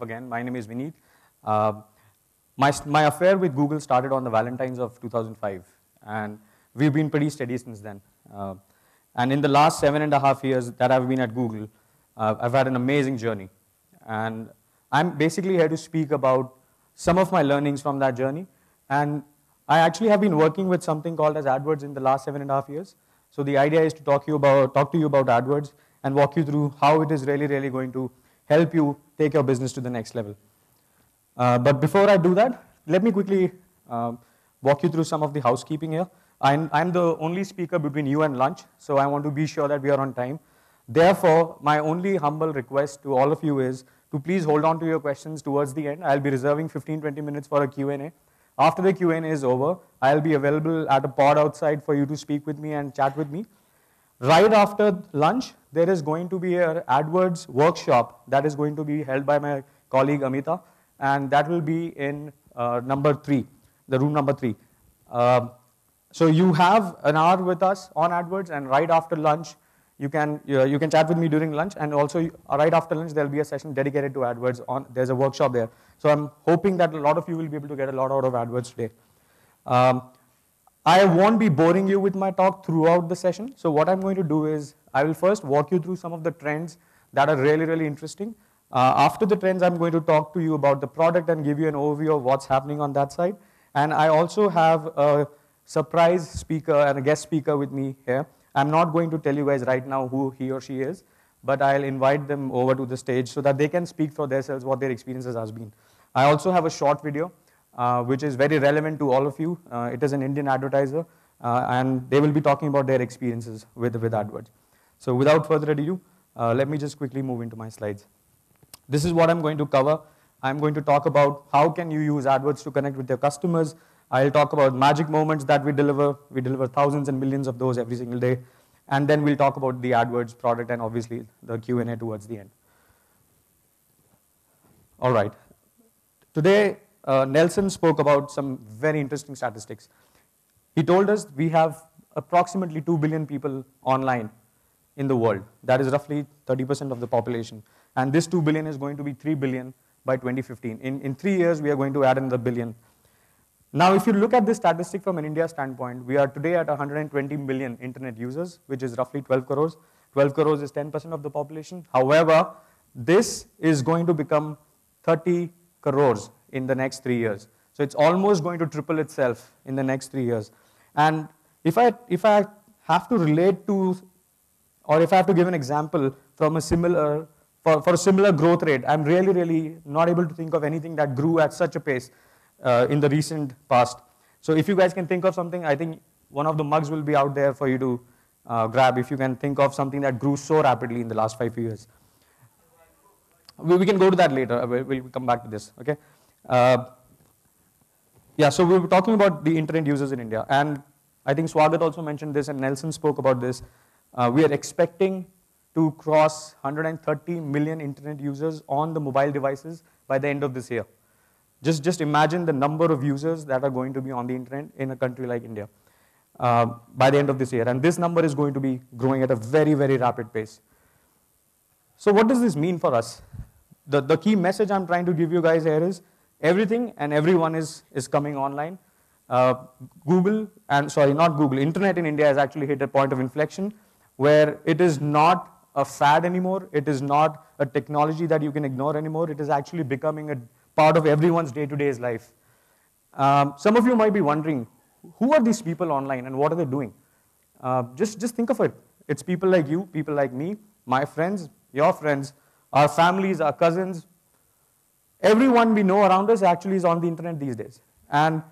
Again, my name is Vineet. Uh, my affair with Google started on the Valentine's of 2005, and we've been pretty steady since then. And in the last 7.5 years that I've been at Google, I've had an amazing journey. And I'm basically here to speak about some of my learnings from that journey. And I actually have been working with something called as AdWords in the last 7.5 years. So the idea is to talk to you about AdWords and walk you through how it is really going to help you take your business to the next level. But before I do that, let me quickly walk you through some of the housekeeping here. I'm the only speaker between you and lunch, so I want to be sure that we are on time. Therefore, my only humble request to all of you is to please hold on to your questions towards the end. I'll be reserving 15-20 minutes for a Q&A. After the Q&A is over, I'll be available at a pod outside for you to speak with me and chat with me. Right after lunch, there is going to be an AdWords workshop that is going to be held by my colleague Amita, and that will be in number 3, the room number 3. So you have an hour with us on AdWords, and right after lunch, you can chat with me during lunch, and also right after lunch, there'll be a session dedicated to AdWords. There's a workshop there. So I'm hoping that a lot of you will be able to get a lot out of AdWords today. I won't be boring you with my talk throughout the session. So what I'm going to do is I will first walk you through some of the trends that are really interesting. After the trends, I'm going to talk to you about the product and give you an overview of what's happening on that side. And I also have a surprise speaker and a guest speaker with me here. I'm not going to tell you guys right now who he or she is, but I'll invite them over to the stage so that they can speak for themselves what their experiences has been. I also have a short video which is very relevant to all of you. It is an Indian advertiser, and they will be talking about their experiences with AdWords. So without further ado, let me just quickly move into my slides. This is what I'm going to cover. I'm going to talk about how can you use AdWords to connect with your customers. I'll talk about magic moments that we deliver. We deliver thousands and millions of those every single day. And then we'll talk about the AdWords product and obviously the Q&A towards the end. All right. Today, Nelson spoke about some very interesting statistics. He told us we have approximately 2 billion people online in the world. That is roughly 30% of the population. And this 2 billion is going to be 3 billion by 2015. In 3 years, we are going to add another billion. Now, if you look at this statistic from an India standpoint, we are today at 120 million internet users, which is roughly 12 crores. 12 crores is 10% of the population. However, this is going to become 30 crores in the next 3 years. So it's almost going to triple itself in the next 3 years. And if I have to relate to, or if I have to give an example from a similar, for a similar growth rate, I'm really not able to think of anything that grew at such a pace in the recent past. So if you guys can think of something, I think one of the mugs will be out there for you to grab if you can think of something that grew so rapidly in the last 5 years. We can go to that later. We'll come back to this, okay? Yeah, so we were talking about the internet users in India, and I think Swagat also mentioned this, and Nelson spoke about this. We are expecting to cross 130 million internet users on the mobile devices by the end of this year. Just imagine the number of users that are going to be on the internet in a country like India by the end of this year, and this number is going to be growing at a very rapid pace. So what does this mean for us? The key message I'm trying to give you guys here is everything and everyone is coming online. Internet in India has actually hit a point of inflection where it is not a fad anymore. It is not a technology that you can ignore anymore. It is actually becoming a part of everyone's day-to-day life. Some of you might be wondering, who are these people online and what are they doing? Just think of it. It's people like you, people like me, my friends, your friends, our families, our cousins. Everyone we know around us actually is on the internet these days. And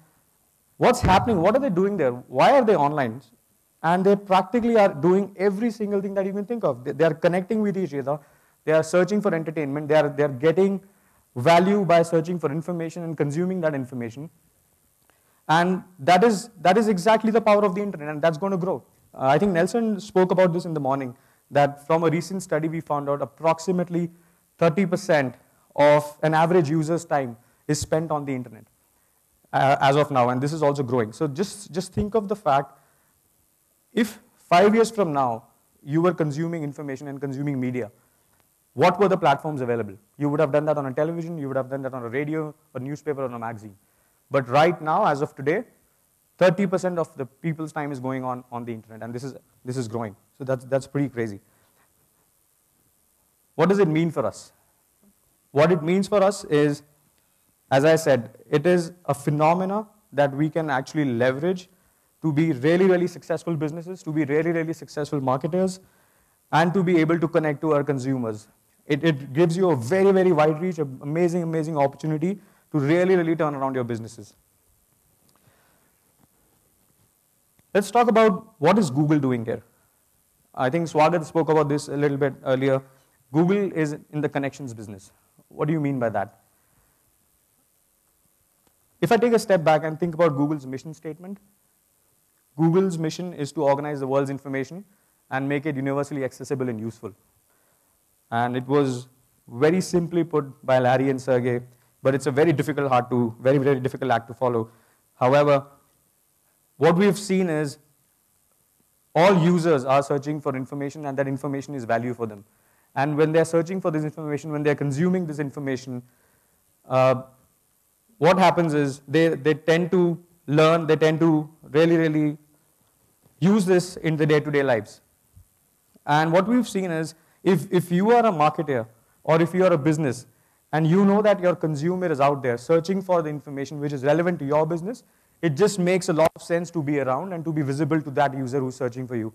what's happening? What are they doing there? Why are they online? And they practically are doing every single thing that you can think of. They are connecting with each other. They are searching for entertainment. They are getting value by searching for information and consuming that information. And that is exactly the power of the internet, and that's going to grow. I think Nelson spoke about this in the morning, that from a recent study we found out approximately 30% of an average user's time is spent on the internet as of now, and this is also growing. So just think of the fact, if 5 years from now you were consuming information and consuming media, what were the platforms available? You would have done that on a television, you would have done that on a radio, a newspaper, or a magazine. But right now, as of today, 30% of the people's time is going on the internet, and this is growing. So that's pretty crazy. What does it mean for us? What it means for us is, as I said, it is a phenomena that we can actually leverage to be really, really successful businesses, to be really, really successful marketers, and to be able to connect to our consumers. It gives you a very, very wide reach, an amazing, amazing opportunity to really, really turn around your businesses. Let's talk about what is Google doing here. I think Swagat spoke about this a little bit earlier. Google is in the connections business. What do you mean by that? If I take a step back and think about Google's mission statement, Google's mission is to organize the world's information and make it universally accessible and useful. And it was very simply put by Larry and Sergey, but it's a very difficult act to follow. However, what we've seen is all users are searching for information, and that information is value for them. And when they're searching for this information, when they're consuming this information, what happens is they tend to learn, they tend to really, really use this in the day-to-day lives. And what we've seen is, if you are a marketer or if you are a business and you know that your consumer is out there searching for the information which is relevant to your business, it just makes a lot of sense to be around and to be visible to that user who's searching for you.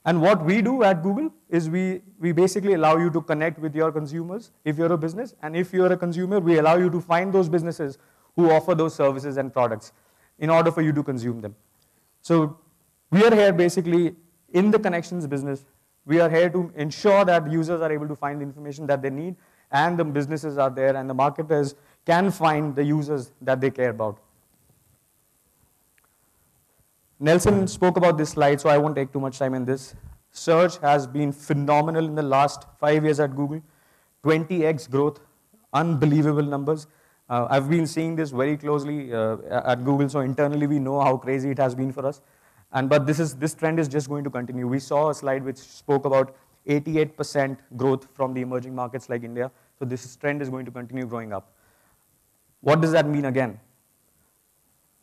And what we do at Google is we basically allow you to connect with your consumers if you're a business, and if you're a consumer, we allow you to find those businesses who offer those services and products in order for you to consume them. So we are here basically in the connections business. We are here to ensure that users are able to find the information that they need, and the businesses are there, and the marketers can find the users that they care about. Nelson spoke about this slide, so I won't take too much time in this. Search has been phenomenal in the last 5 years at Google. 20x growth, unbelievable numbers. I've been seeing this very closely at Google, so internally we know how crazy it has been for us. But this trend is just going to continue. We saw a slide which spoke about 88% growth from the emerging markets like India. So this trend is going to continue growing up. What does that mean again?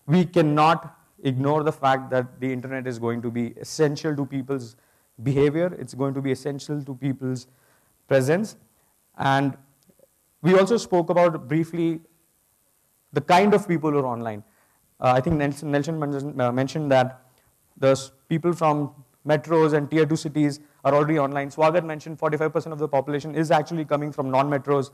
We cannot ignore the fact that the internet is going to be essential to people's behavior. It's going to be essential to people's presence. And we also spoke about briefly the kind of people who are online. I think Nelson mentioned that the people from metros and tier 2 cities are already online. Swagat mentioned 45% of the population is actually coming from non-metros.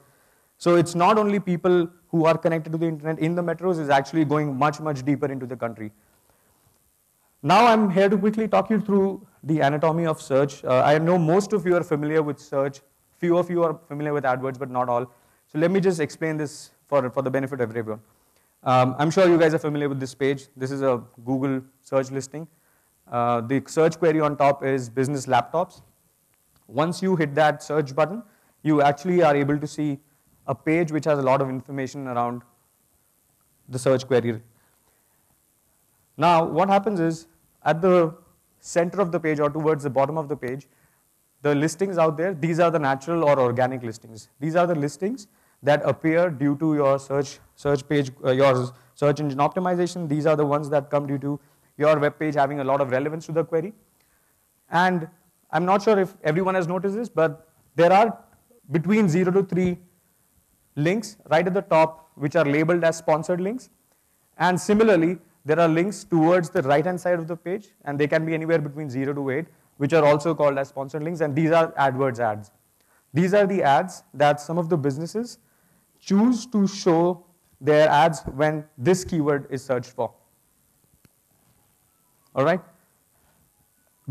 So it's not only people who are connected to the internet in the metros, it's actually going much, much deeper into the country. Now I'm here to quickly talk you through the anatomy of search. I know most of you are familiar with search. Few of you are familiar with AdWords, but not all. So let me just explain this for the benefit of everyone. I'm sure you guys are familiar with this page. This is a Google search listing. The search query on top is business laptops. Once you hit that search button, you actually are able to see a page which has a lot of information around the search query. Now, what happens is, at the center of the page or towards the bottom of the page, the listings out there, these are the natural or organic listings. These are the listings that appear due to your search page, your search engine optimization. These are the ones that come due to your web page having a lot of relevance to the query. And I'm not sure if everyone has noticed this, but there are between 0 to 3 links right at the top which are labeled as sponsored links. And similarly, there are links towards the right-hand side of the page, and they can be anywhere between 0 to 8, which are also called as sponsored links, and these are AdWords ads. These are the ads that some of the businesses choose to show their ads when this keyword is searched for. All right?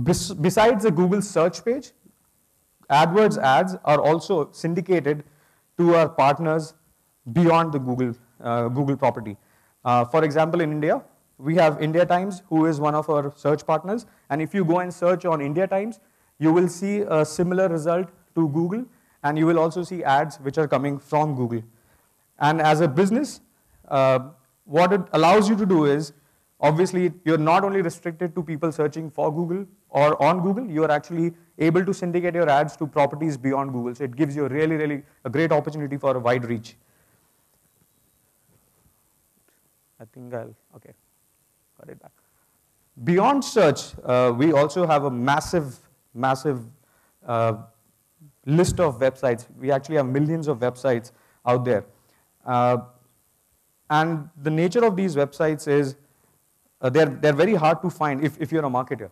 Besides the Google search page, AdWords ads are also syndicated to our partners beyond the Google property. For example, in India, we have India Times, who is one of our search partners. And if you go and search on India Times, you will see a similar result to Google, and you will also see ads which are coming from Google. And as a business, what it allows you to do is, obviously, you're not only restricted to people searching for Google, or on Google, you are actually able to syndicate your ads to properties beyond Google. So it gives you a really a great opportunity for a wide reach. I think okay, got it back. Beyond search, we also have a massive uh, list of websites. We actually have millions of websites out there. And the nature of these websites is they're very hard to find if you're a marketer.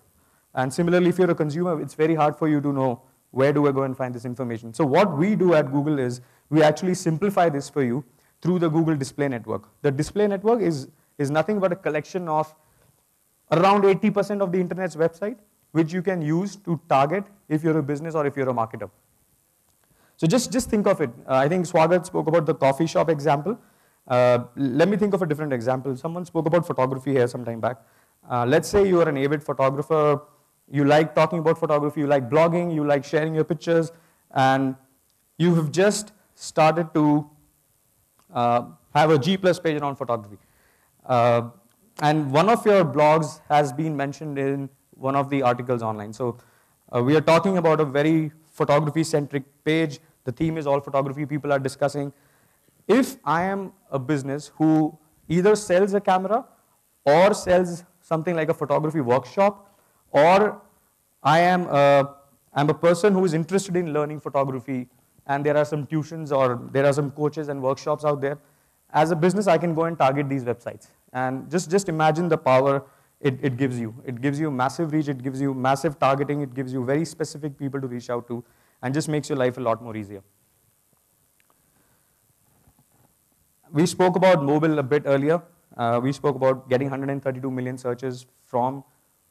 And similarly, if you're a consumer, it's very hard for you to know where do I go and find this information. So what we do at Google is we actually simplify this for you through the Google Display Network. The Display Network is nothing but a collection of around 80% of the internet's website, which you can use to target if you're a business or if you're a marketer. So just think of it. I think Swagat spoke about the coffee shop example. Let me think of a different example. Someone spoke about photography here some time back. Let's say you are an avid photographer, you like talking about photography, you like blogging, you like sharing your pictures, and you have just started to have a G+ page around photography. And one of your blogs has been mentioned in one of the articles online. So we are talking about a very photography-centric page. The theme is all photography. People are discussing. If I am a business who either sells a camera or sells something like a photography workshop, or I'm a person who is interested in learning photography, and there are some tuitions or there are some coaches and workshops out there, as a business, I can go and target these websites. And just imagine the power it gives you. It gives you massive reach, it gives you massive targeting, it gives you very specific people to reach out to, and just makes your life a lot more easier. We spoke about mobile a bit earlier. We spoke about getting 132 million searches from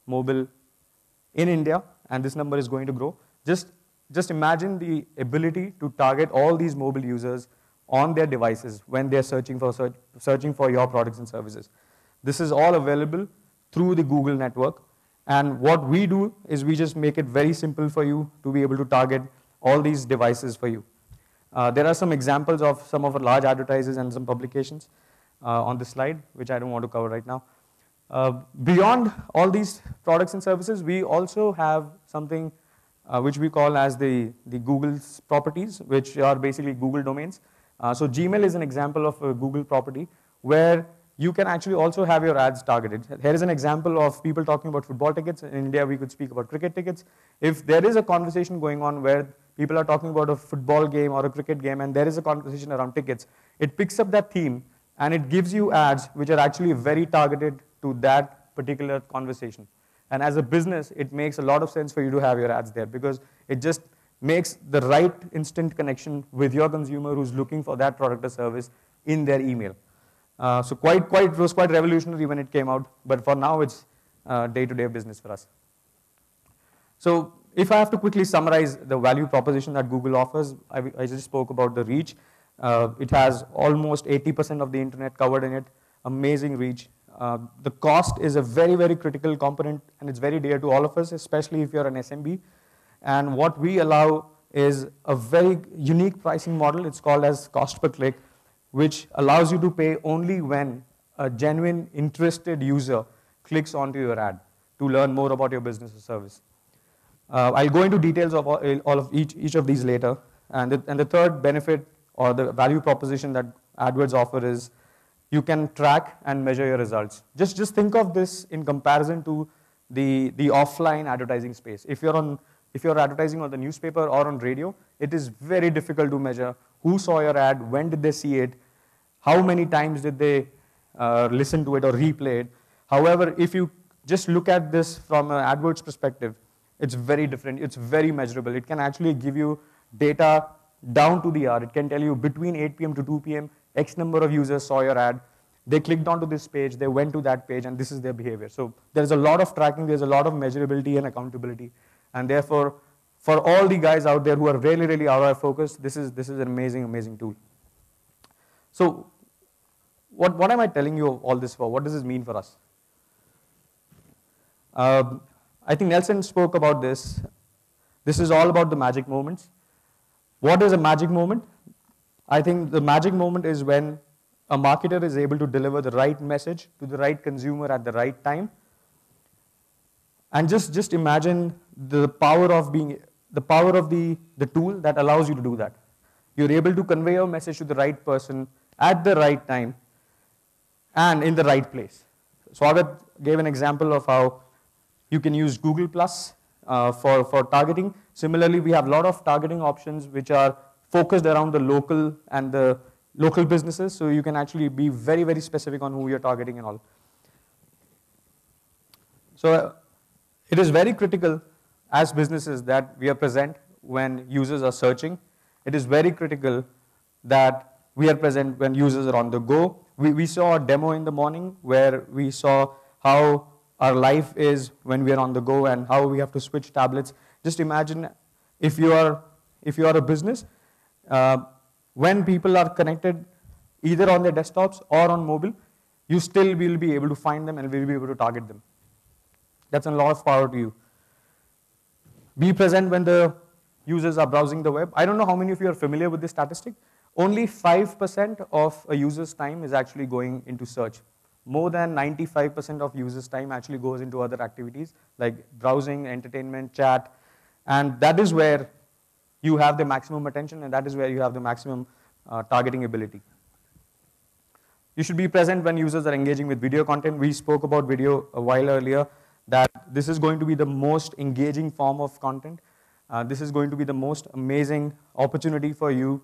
mobile in India, and this number is going to grow. Just imagine the ability to target all these mobile users on their devices when they're searching for your products and services. This is all available through the Google network. And what we do is we just make it very simple for you to be able to target all these devices for you. There are some examples of some of our large advertisers and some publications on this slide, which I don't want to cover right now. Beyond all these products and services, we also have something which we call as the Google's properties, which are basically Google domains. So Gmail is an example of a Google property where you can actually also have your ads targeted. Here is an example of people talking about football tickets. In India, we could speak about cricket tickets. If there is a conversation going on where people are talking about a football game or a cricket game and there is a conversation around tickets, it picks up that theme and it gives you ads which are actually very targeted to that particular conversation. And as a business, it makes a lot of sense for you to have your ads there because it just makes the right instant connection with your consumer who's looking for that product or service in their email. So it was quite revolutionary when it came out, but for now it's day-to-day business for us. So if I have to quickly summarize the value proposition that Google offers, I just spoke about the reach. It has almost 80% of the internet covered in it, amazing reach. The cost is a very critical component and it's very dear to all of us, especially if you're an SMB. And what we allow is a very unique pricing model. It's called as cost per click, which allows you to pay only when a genuine interested user clicks onto your ad to learn more about your business or service. I'll go into details of all of each of these later. And the third benefit or the value proposition that AdWords offer is you can track and measure your results. Just think of this in comparison to the offline advertising space. If you're advertising on the newspaper or on radio, it is very difficult to measure who saw your ad, when did they see it, how many times did they listen to it or replay it. However, if you just look at this from an AdWords perspective, it's very different, it's very measurable. It can actually give you data down to the hour. It can tell you between 8 p.m. to 2 p.m., X number of users saw your ad, they clicked onto this page, they went to that page, and this is their behavior. So there's a lot of tracking, there's a lot of measurability and accountability. And therefore, for all the guys out there who are really ROI focused, this is an amazing tool. So what am I telling you all this for? What does this mean for us? I think Nelson spoke about this. This is all about the magic moments. What is a magic moment? I think the magic moment is when a marketer is able to deliver the right message to the right consumer at the right time, And just imagine the power of the tool that allows you to do that. You're able to convey your message to the right person at the right time and in the right place. Swagat gave an example of how you can use Google Plus for targeting. Similarly, we have a lot of targeting options which are focused around the local and the local businesses, so you can actually be very, very specific on who you're targeting and all. So it is very critical as businesses that we are present when users are searching. It is very critical that we are present when users are on the go. We saw a demo in the morning where we saw how our life is when we are on the go and how we have to switch tablets. Just imagine if you are a business, when people are connected either on their desktops or on mobile, you still will be able to find them and will be able to target them. That's a lot of power to you. Be present when the users are browsing the web. I don't know how many of you are familiar with this statistic. Only 5% of a user's time is actually going into search. More than 95% of users' time actually goes into other activities like browsing, entertainment, chat, and that is where you have the maximum attention and that is where you have the maximum targeting ability. You should be present when users are engaging with video content. We spoke about video a while earlier, that this is going to be the most engaging form of content. This is going to be the most amazing opportunity for you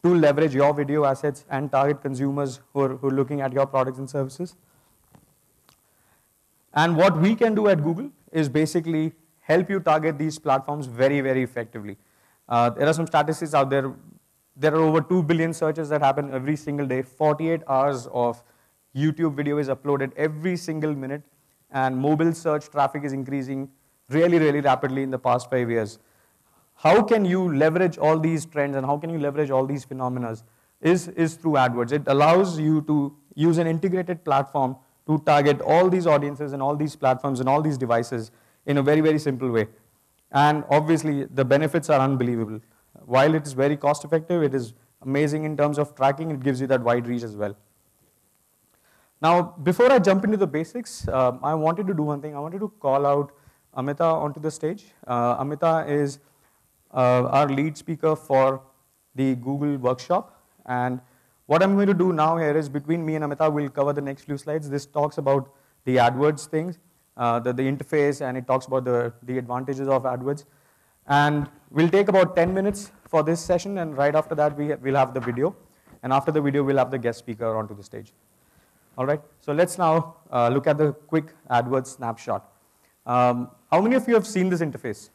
to leverage your video assets and target consumers who are looking at your products and services. And what we can do at Google is basically help you target these platforms very, very effectively. There are some statistics out there. There are over 2 billion searches that happen every single day. 48 hours of YouTube video is uploaded every single minute. And mobile search traffic is increasing really, really rapidly in the past 5 years. How can you leverage all these trends and how can you leverage all these phenomena is through AdWords. It allows you to use an integrated platform to target all these audiences and all these platforms and all these devices in a very, very simple way. And obviously, the benefits are unbelievable. While it is very cost effective, it is amazing in terms of tracking. It gives you that wide reach as well. Now, before I jump into the basics, I wanted to do one thing. I wanted to call out Amita onto the stage. Amita is our lead speaker for the Google workshop. And what I'm going to do now here is between me and Amita, we'll cover the next few slides. This talks about the AdWords things, the interface, and it talks about the advantages of AdWords. And we'll take about 10 minutes for this session, and right after that, we'll have the video. And after the video, we'll have the guest speaker onto the stage. All right, so let's now look at the quick AdWords snapshot. How many of you have seen this interface?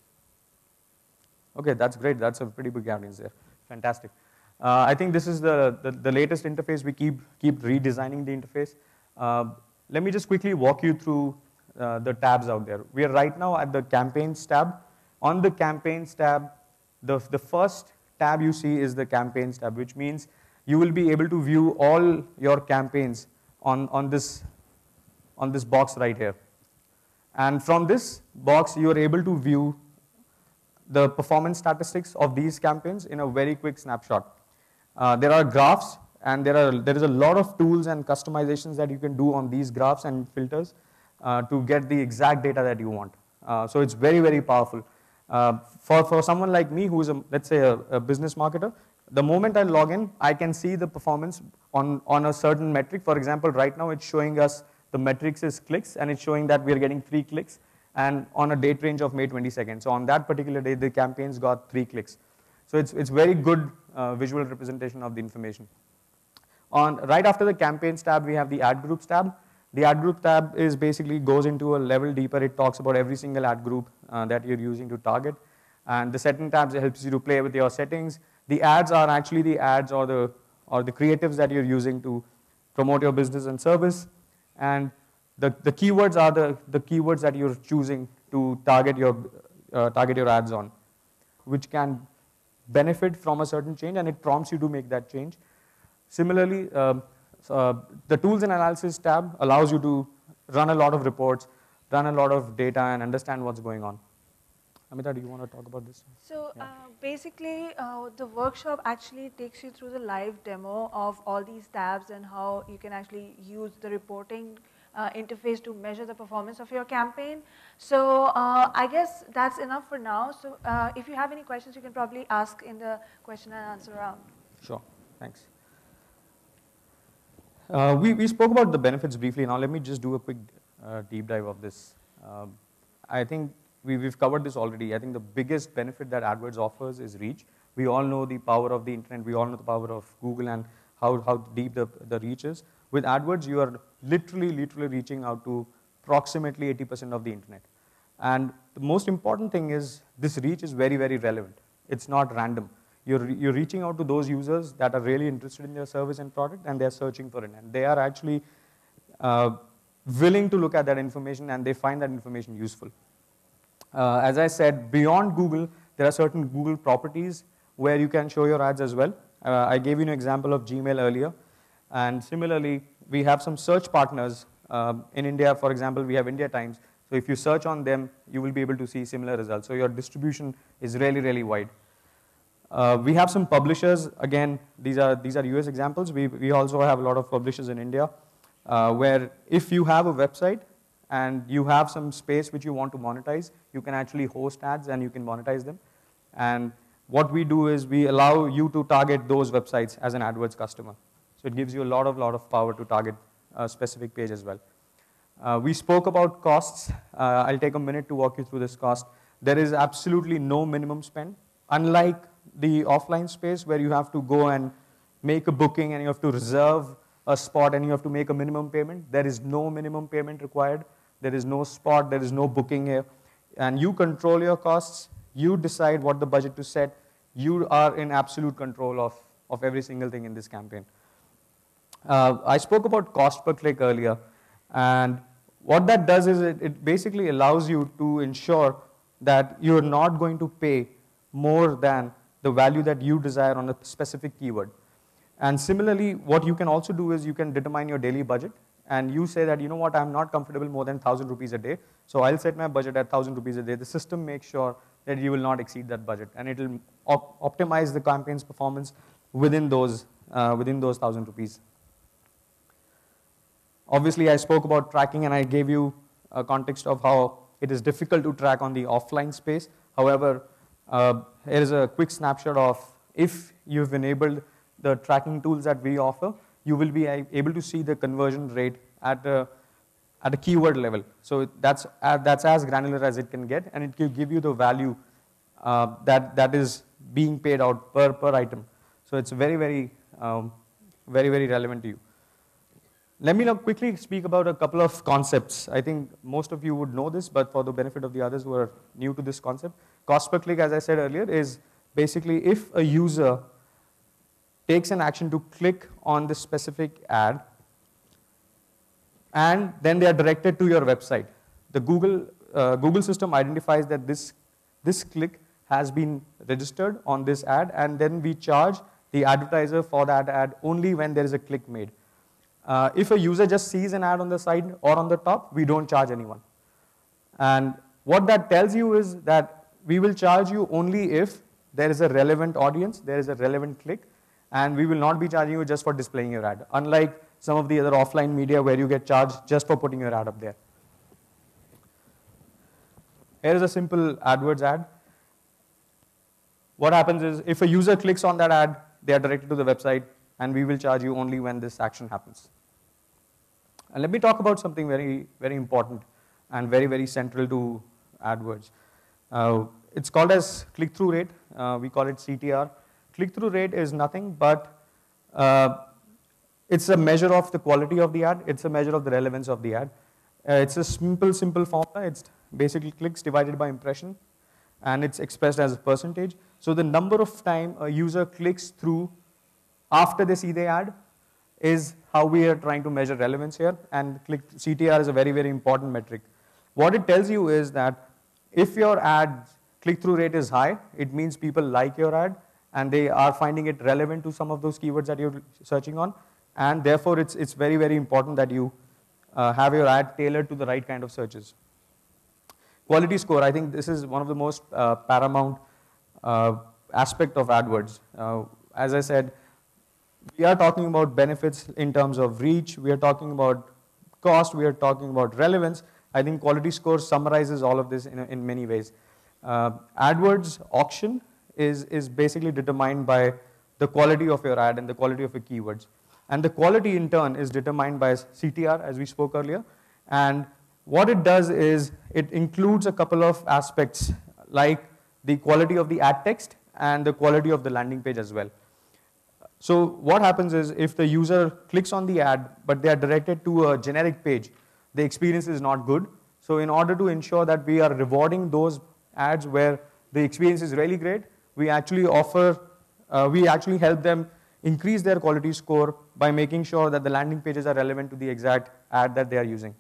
Okay, that's great. That's a pretty big audience there. Fantastic. I think this is the latest interface. We keep redesigning the interface. Let me just quickly walk you through the tabs out there. We are right now at the Campaigns tab. On the Campaigns tab, the first tab you see is the Campaigns tab, which means you will be able to view all your campaigns on this box right here. And from this box, you are able to view the performance statistics of these campaigns in a very quick snapshot. There are graphs, and there is a lot of tools and customizations that you can do on these graphs and filters to get the exact data that you want. So it's very, very powerful. For someone like me who is, let's say, a business marketer, the moment I log in, I can see the performance on a certain metric. For example, right now it's showing us the metrics is clicks, and it's showing that we're getting 3 clicks, and on a date range of May 22nd. So on that particular day, the campaigns got 3 clicks. So it's very good visual representation of the information. Right after the Campaigns tab, we have the Ad Groups tab. The Ad Group tab is basically goes into a level deeper. It talks about every single ad group that you're using to target. And the setting tabs helps you to play with your settings. The ads are actually the ads or the creatives that you're using to promote your business and service. And the keywords are the keywords that you're choosing to target your ads on, which can benefit from a certain change, and it prompts you to make that change. Similarly, the Tools and Analysis tab allows you to run a lot of reports, run a lot of data, and understand what's going on. Amita, do you want to talk about this? So basically, the workshop actually takes you through the live demo of all these tabs and how you can actually use the reporting interface to measure the performance of your campaign. So I guess that's enough for now. So if you have any questions, you can probably ask in the question and answer round. Sure, thanks. We spoke about the benefits briefly. Now let me just do a quick deep dive of this. I think we've covered this already. I think the biggest benefit that AdWords offers is reach. We all know the power of the internet. We all know the power of Google and how deep the reach is. With AdWords, you are literally reaching out to approximately 80% of the internet. And the most important thing is this reach is very relevant. It's not random. You're reaching out to those users that are really interested in your service and product, and they're searching for it. And they are actually willing to look at that information, and they find that information useful. As I said, beyond Google, there are certain Google properties where you can show your ads as well. I gave you an example of Gmail earlier. And similarly, we have some search partners. In India, for example, we have India Times. So if you search on them, you will be able to see similar results. So your distribution is really wide. We have some publishers. Again, these are US examples. We also have a lot of publishers in India where if you have a website and you have some space which you want to monetize, you can actually host ads and you can monetize them. And what we do is we allow you to target those websites as an AdWords customer. So it gives you a lot of power to target a specific page as well. We spoke about costs. I'll take a minute to walk you through this cost. There is absolutely no minimum spend. Unlike the offline space where you have to go and make a booking and you have to reserve a spot and you have to make a minimum payment, there is no minimum payment required. There is no spot, there is no booking here. And you control your costs. You decide what the budget to set. You are in absolute control of every single thing in this campaign. I spoke about cost per click earlier, and what that does is it basically allows you to ensure that you're not going to pay more than the value that you desire on a specific keyword. And similarly, what you can also do is you can determine your daily budget, and you say that, you know what, I'm not comfortable more than 1,000 rupees a day, so I'll set my budget at 1,000 rupees a day. The system makes sure that you will not exceed that budget, and it will optimize the campaign's performance within those 1,000 rupees. Obviously, I spoke about tracking, and I gave you a context of how it is difficult to track on the offline space. However, here is a quick snapshot of if you've enabled the tracking tools that we offer, you will be able to see the conversion rate at a keyword level. So that's as granular as it can get, and it will give you the value that is being paid out per item. So it's very relevant to you. Let me now quickly speak about a couple of concepts. I think most of you would know this, but for the benefit of the others who are new to this concept, cost per click, as I said earlier, is basically if a user takes an action to click on this specific ad, and then they are directed to your website. The Google system identifies that this click has been registered on this ad, and then we charge the advertiser for that ad only when there is a click made. If a user just sees an ad on the side or on the top, we don't charge anyone. And what that tells you is that we will charge you only if there is a relevant audience, there is a relevant click, and we will not be charging you just for displaying your ad, unlike some of the other offline media where you get charged just for putting your ad up there. Here is a simple AdWords ad. What happens is if a user clicks on that ad, they are directed to the website, and we will charge you only when this action happens. And let me talk about something very important and very central to AdWords. It's called as click-through rate. We call it CTR. Click-through rate is nothing but it's a measure of the quality of the ad. It's a measure of the relevance of the ad. It's a simple formula. It's basically clicks divided by impression, and it's expressed as a percentage. So the number of time a user clicks through after they see the ad is how we are trying to measure relevance here, and CTR is a very important metric. What it tells you is that if your ad click-through rate is high, it means people like your ad, and they are finding it relevant to some of those keywords that you're searching on, and therefore it's very important that you have your ad tailored to the right kind of searches. Quality score, I think this is one of the most paramount aspect of AdWords. As I said, we are talking about benefits in terms of reach. We are talking about cost, we are talking about relevance. I think quality score summarizes all of this in many ways. AdWords auction is basically determined by the quality of your ad and the quality of your keywords. And the quality in turn is determined by CTR, as we spoke earlier. And what it does is it includes a couple of aspects like the quality of the ad text and the quality of the landing page as well. So what happens is if the user clicks on the ad, but they are directed to a generic page, the experience is not good. So in order to ensure that we are rewarding those ads where the experience is really great, we actually help them increase their quality score by making sure that the landing pages are relevant to the exact ad that they are using.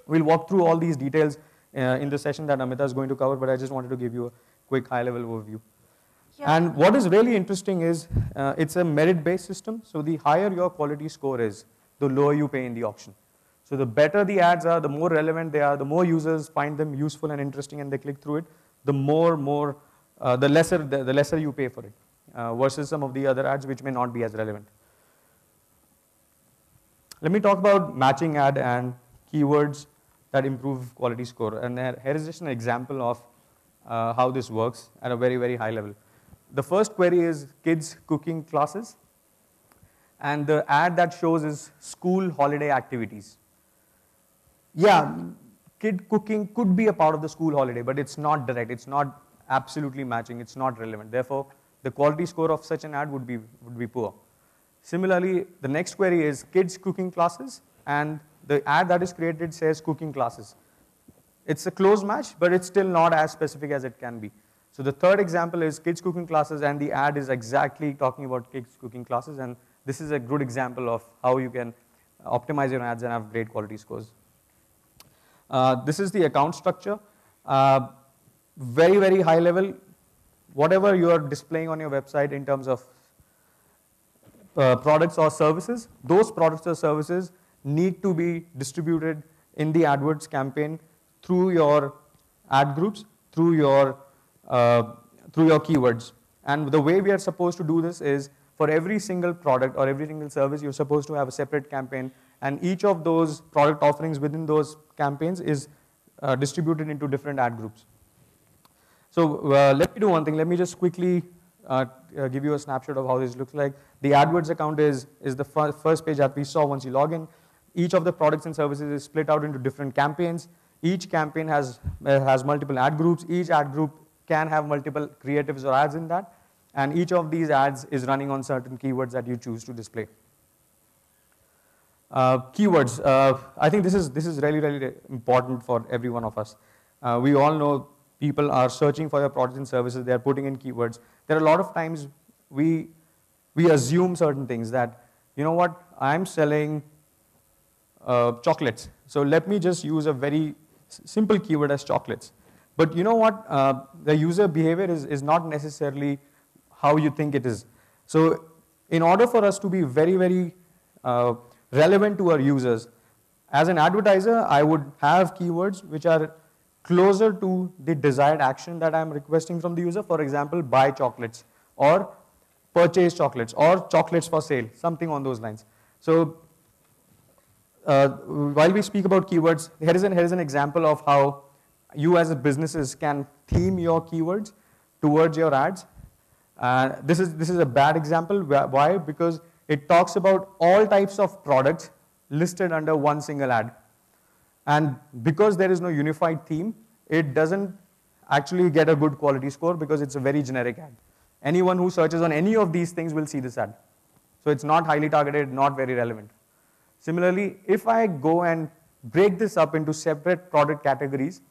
We'll walk through all these details in the session that Amita is going to cover, but I just wanted to give you a quick high-level overview. Yeah. And what is really interesting is it's a merit-based system. So the higher your quality score is, the lower you pay in the auction. So the better the ads are, the more relevant they are, the more users find them useful and interesting and they click through it, the lesser you pay for it versus some of the other ads which may not be as relevant. Let me talk about matching ad and keywords that improve quality score. And here is just an example of how this works at a very, very high level. The first query is kids cooking classes. And the ad that shows is school holiday activities. Yeah, kid cooking could be a part of the school holiday, but it's not direct. It's not absolutely matching. It's not relevant. Therefore, the quality score of such an ad would be poor. Similarly, the next query is kids cooking classes, and the ad that is created says cooking classes. It's a close match, but it's still not as specific as it can be. So the third example is kids cooking classes, and the ad is exactly talking about kids cooking classes, and this is a good example of how you can optimize your ads and have great quality scores. This is the account structure. Very, very high level. Whatever you are displaying on your website in terms of products or services, those products or services need to be distributed in the AdWords campaign through your ad groups, through your keywords. And the way we are supposed to do this is for every single product or every single service, you're supposed to have a separate campaign, and each of those product offerings within those campaigns is distributed into different ad groups. So let me do one thing. Let me just quickly give you a snapshot of how this looks like. The AdWords account is the first page that we saw once you log in. Each of the products and services is split out into different campaigns. Each campaign has multiple ad groups. Each ad group can have multiple creatives or ads in that. And each of these ads is running on certain keywords that you choose to display. Keywords. I think this is really, really important for every one of us. We all know people are searching for your products and services. They are putting in keywords. There are a lot of times we assume certain things that, you know what, I'm selling chocolates. So let me just use a very simple keyword as chocolates. But you know what, the user behavior is not necessarily how you think it is. So in order for us to be very, very relevant to our users, as an advertiser, I would have keywords which are closer to the desired action that I'm requesting from the user. For example, buy chocolates, or purchase chocolates, or chocolates for sale, something on those lines. So while we speak about keywords, here is an example of how you as businesses can theme your keywords towards your ads. This is a bad example. Why? Because it talks about all types of products listed under one single ad. And because there is no unified theme, it doesn't actually get a good quality score because it's a very generic ad. Anyone who searches on any of these things will see this ad. So it's not highly targeted, not very relevant. Similarly, if I go and break this up into separate product categories,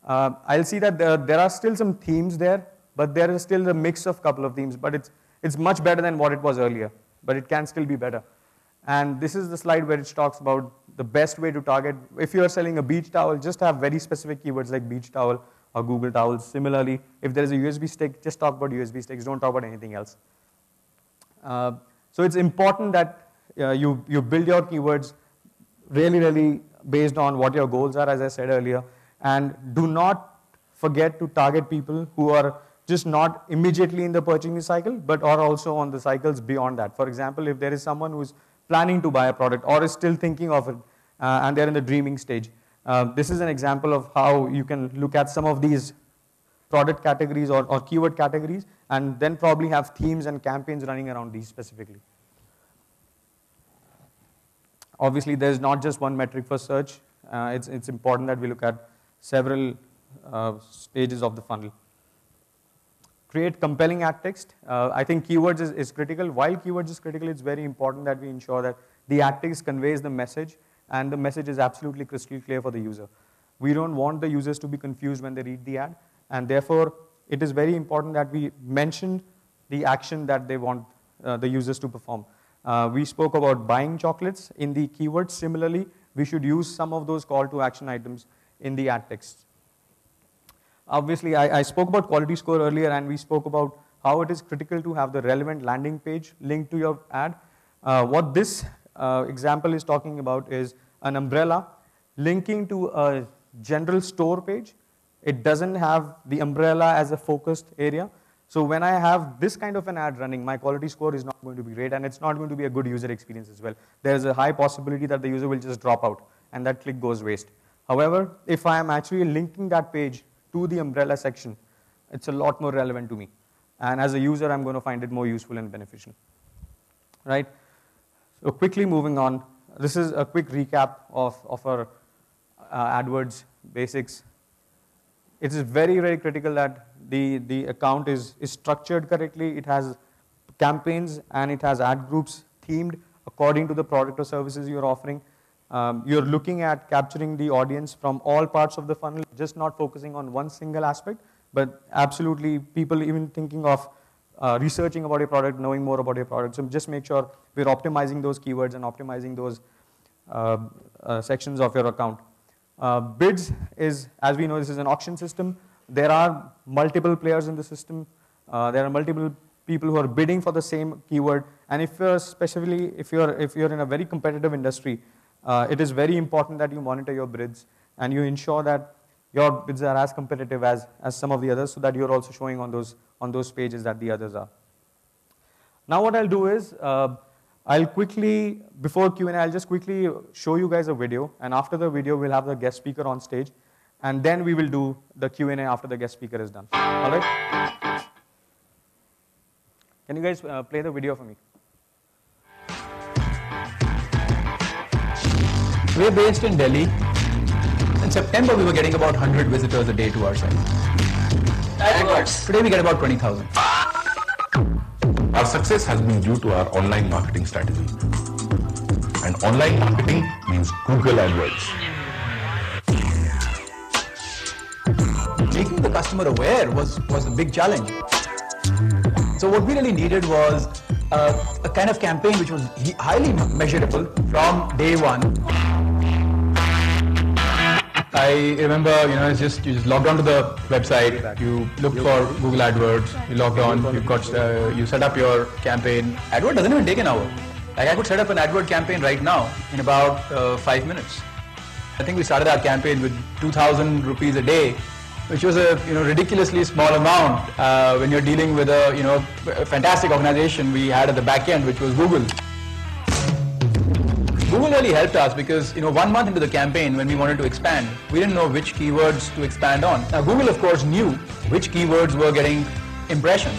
I'll see that there are still some themes there, but there is still a mix of a couple of themes, but it's much better than what it was earlier, but it can still be better. And this is the slide where it talks about the best way to target. If you are selling a beach towel, just have very specific keywords like beach towel or Google towels. Similarly, if there is a USB stick, just talk about USB sticks, don't talk about anything else. So it's important that you build your keywords really, really based on what your goals are, as I said earlier. And do not forget to target people who are just not immediately in the purchasing cycle, but are also on the cycles beyond that. For example, if there is someone who's planning to buy a product or is still thinking of it, and they're in the dreaming stage. This is an example of how you can look at some of these product categories or keyword categories, and then probably have themes and campaigns running around these specifically. Obviously, there's not just one metric for search. It's important that we look at several stages of the funnel. Create compelling ad text. I think keywords is critical. While keywords is critical, it's very important that we ensure that the ad text conveys the message, and the message is absolutely crystal clear for the user. We don't want the users to be confused when they read the ad, and therefore, it is very important that we mention the action that they want the users to perform. We spoke about buying chocolates in the keywords. Similarly, we should use some of those call to action items in the ad text. Obviously, I spoke about quality score earlier, and we spoke about how it is critical to have the relevant landing page linked to your ad. What this example is talking about is an umbrella linking to a general store page. It doesn't have the umbrella as a focused area. So when I have this kind of an ad running, my quality score is not going to be great, and it's not going to be a good user experience as well. There's a high possibility that the user will just drop out, and that click goes waste. However, if I am actually linking that page to the umbrella section, it's a lot more relevant to me. And as a user, I'm going to find it more useful and beneficial. Right? So quickly moving on, this is a quick recap of our AdWords basics. It is very, very critical that the account is structured correctly. It has campaigns and it has ad groups themed according to the product or services you're offering. You're looking at capturing the audience from all parts of the funnel, just not focusing on one single aspect, but absolutely people even thinking of researching about your product, knowing more about your product. So just make sure we're optimizing those keywords and optimizing those sections of your account. Bids is, as we know, this is an auction system. There are multiple players in the system. There are multiple people who are bidding for the same keyword. And if you're especially if you're in a very competitive industry, it is very important that you monitor your bids and you ensure that your bids are as competitive as some of the others, so that you're also showing on those pages that the others are. Now what I'll do is, I'll quickly, before Q&A, I'll just quickly show you guys a video, and after the video, we'll have the guest speaker on stage, and then we will do the Q&A after the guest speaker is done. All right? Can you guys play the video for me? We're based in Delhi. In September, we were getting about 100 visitors a day to our site. AdWords. Today, we get about 20,000. Our success has been due to our online marketing strategy. And online marketing means Google AdWords. Making the customer aware was a big challenge. So what we really needed was a kind of campaign which was highly measurable from day one. I remember, it's just, you just logged onto the website, you looked for Google AdWords, you logged on, you set up your campaign. AdWords doesn't even take an hour. Like, I could set up an AdWord campaign right now in about 5 minutes. I think we started our campaign with 2,000 rupees a day, which was a ridiculously small amount when you're dealing with a fantastic organization we had at the back end, which was Google. Google really helped us because 1 month into the campaign, when we wanted to expand, we didn't know which keywords to expand on. Now Google of course knew which keywords were getting impressions,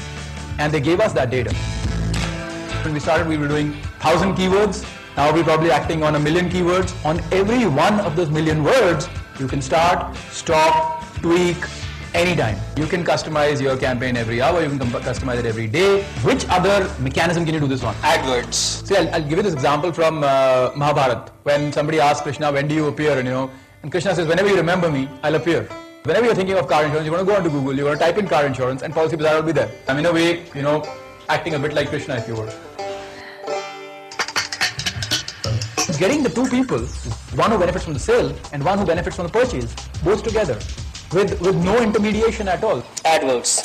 and they gave us that data. When we started, we were doing 1,000 keywords. Now we're probably acting on 1 million keywords. On every one of those million words, you can start, stop, tweak, anytime. You can customize your campaign every hour, you can customize it every day. Which other mechanism can you do this on? AdWords. See, I'll give you this example from Mahabharata. When somebody asks Krishna, when do you appear? And Krishna says, whenever you remember me, I'll appear. Whenever you're thinking of car insurance, you're going to go onto Google, you're going to type in car insurance, and Policybazaar will be there. I'm in a way, acting a bit like Krishna, if you would. Getting the two people, one who benefits from the sale and one who benefits from the purchase, both together, with no intermediation at all. AdWords.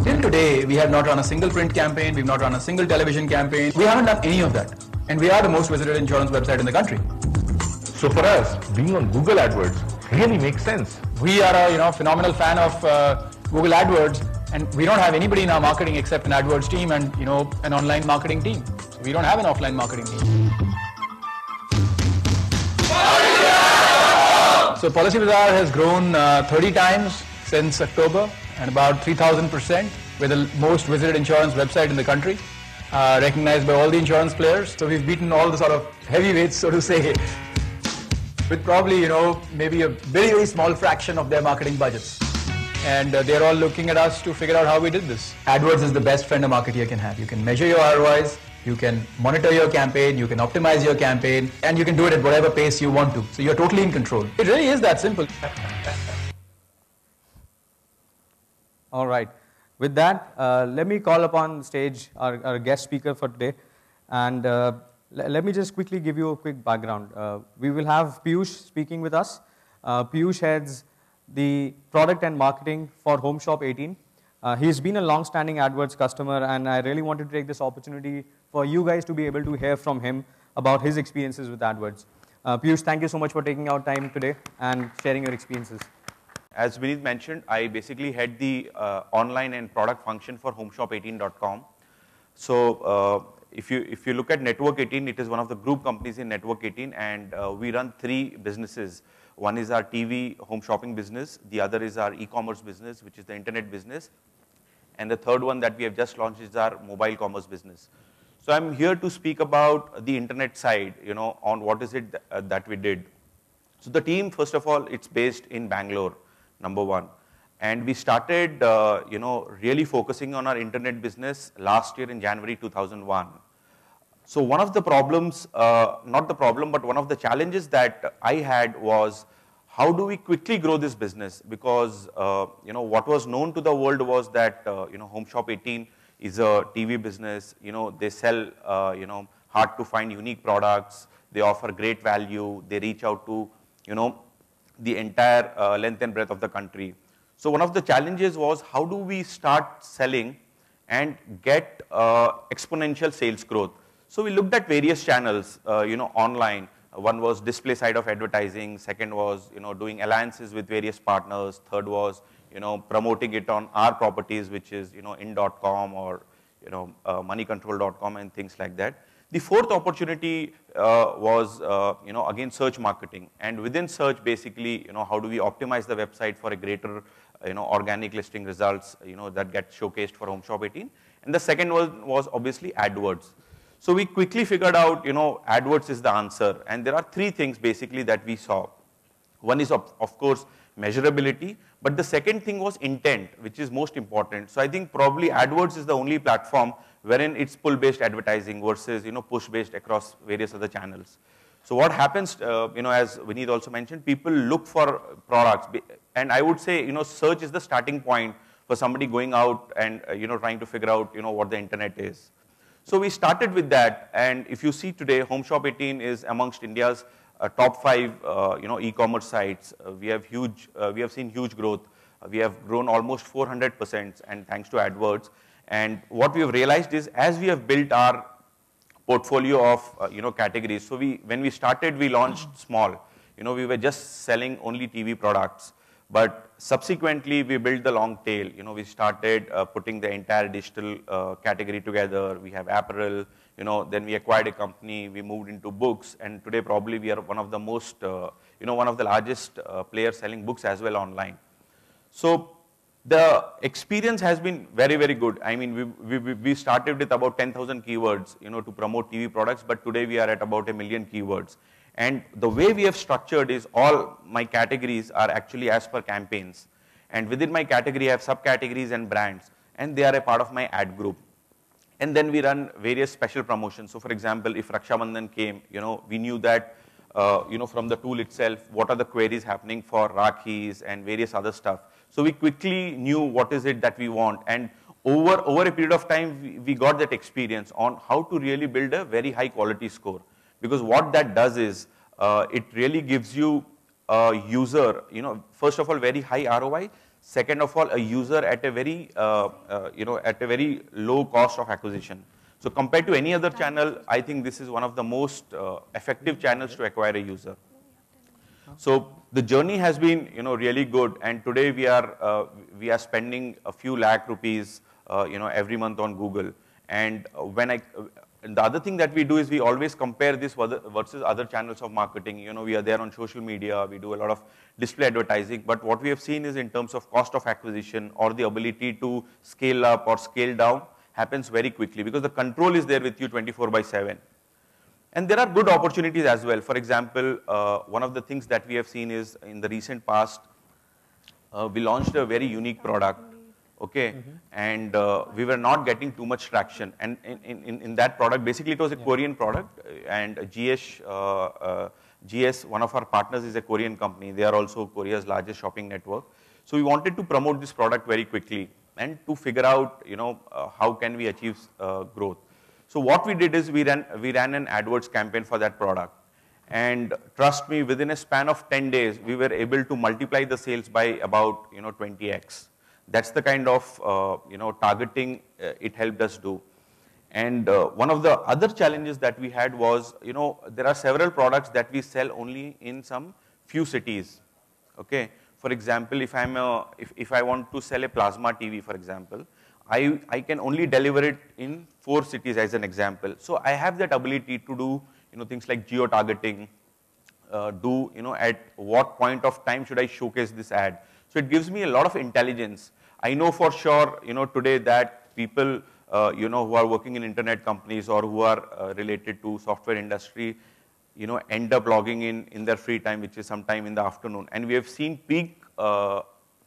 Till today, we have not run a single print campaign, we've not run a single television campaign. We haven't done any of that. And we are the most visited insurance website in the country. So for us, being on Google AdWords really makes sense. We are a phenomenal fan of Google AdWords, and we don't have anybody in our marketing except an AdWords team and an online marketing team. So we don't have an offline marketing team. So Policy Bazaar has grown 30 times since October and about 3,000%. We're the most visited insurance website in the country, recognized by all the insurance players. So we've beaten all the sort of heavyweights, so to say, with probably, maybe a very, very small fraction of their marketing budgets. And they're all looking at us to figure out how we did this. AdWords is the best friend a marketeer can have. You can measure your ROIs, you can monitor your campaign, you can optimize your campaign, and you can do it at whatever pace you want to. So you're totally in control. It really is that simple. All right. With that, let me call upon stage our guest speaker for today. And let me just quickly give you a quick background. We will have Piyush speaking with us. Piyush heads the product and marketing for HomeShop 18. He's been a long-standing AdWords customer, and I really wanted to take this opportunity for you guys to be able to hear from him about his experiences with AdWords. Piyush, thank you so much for taking out time today and sharing your experiences. As Vineet mentioned, I basically head the online and product function for homeshop18.com. So if you look at Network 18, it is one of the group companies in Network 18, and we run 3 businesses. One is our TV home shopping business, the other is our e-commerce business, which is the internet business, and the third one that we have just launched is our mobile commerce business. So I'm here to speak about the internet side, on what is it that we did. So the team, first of all, it's based in Bangalore, number one. And we started, really focusing on our internet business last year in January 2001. So one of the problems, not the problem, but one of the challenges that I had was, how do we quickly grow this business? Because, what was known to the world was that, HomeShop 18 is a TV business. They sell, hard to find unique products. They offer great value. They reach out to, the entire length and breadth of the country. So one of the challenges was, how do we start selling and get exponential sales growth? So we looked at various channels, online. One was display side of advertising. Second was, doing alliances with various partners. Third was, promoting it on our properties, which is, in.com or, moneycontrol.com and things like that. The fourth opportunity was, again, search marketing. And within search, basically, how do we optimize the website for a greater, organic listing results, that get showcased for HomeShop 18. And the second was obviously AdWords. So we quickly figured out, AdWords is the answer. And there are 3 things basically that we saw. One is, of course, measurability. But the second thing was intent, which is most important. So I think probably AdWords is the only platform wherein it's pull-based advertising versus, push-based across various other channels. So what happens, as Vineet also mentioned, people look for products. And I would say, search is the starting point for somebody going out and, trying to figure out, what the internet is. So we started with that, and if you see today, HomeShop 18 is amongst India's top 5, e-commerce sites. We have seen huge growth. We have grown almost 400%, and thanks to AdWords. And what we have realized is, as we have built our portfolio of categories. So when we started, we launched small. We were just selling only TV products. But subsequently, we built the long tail. We started putting the entire digital category together. We have apparel. Then we acquired a company. We moved into books. And today, probably, we are one of the most, one of the largest players selling books as well online. So the experience has been very, very good. I mean, we started with about 10,000 keywords, to promote TV products. But today, we are at about 1 million keywords. And the way we have structured is all my categories are actually as per campaigns. And within my category, I have subcategories and brands. And they are a part of my ad group. And then we run various special promotions. So for example, if Raksha Bandhan came, we knew that, from the tool itself, what are the queries happening for Rakhis and various other stuff. So we quickly knew what is it that we want. And over a period of time, we got that experience on how to really build a very high quality score. Because what that does is, it really gives you a user, first of all, very high ROI. Second of all, a user at a very, at a very low cost of acquisition. So compared to any other channel, I think this is one of the most effective channels to acquire a user. So the journey has been, really good. And today we are spending a few lakh rupees, every month on Google. And And the other thing that we do is we always compare this versus other channels of marketing. You know, we are there on social media, we do a lot of display advertising, but what we have seen is in terms of cost of acquisition or the ability to scale up or scale down happens very quickly because the control is there with you 24/7. And there are good opportunities as well. For example, one of the things that we have seen is in the recent past, we launched a very unique product, okay, and we were not getting too much traction. And in that product, basically it was a Korean product, and GS, one of our partners is a Korean company. They are also Korea's largest shopping network. So we wanted to promote this product very quickly and to figure out, you know, how can we achieve growth. So what we did is we ran an AdWords campaign for that product. And trust me, within a span of 10 days, we were able to multiply the sales by about, you know, 20x. That's the kind of, you know, targeting it helped us do. And one of the other challenges that we had was, you know, there are several products that we sell only in some few cities, okay? For example, if I want to sell a plasma TV, for example, I can only deliver it in 4 cities as an example. So I have that ability to do, you know, things like geo-targeting, you know, at what point of time should I showcase this ad. So it gives me a lot of intelligence. I know for sure, you know, today that people, you know, who are working in internet companies or who are related to software industry, you know, end up logging in their free time, which is sometime in the afternoon. And we have seen peak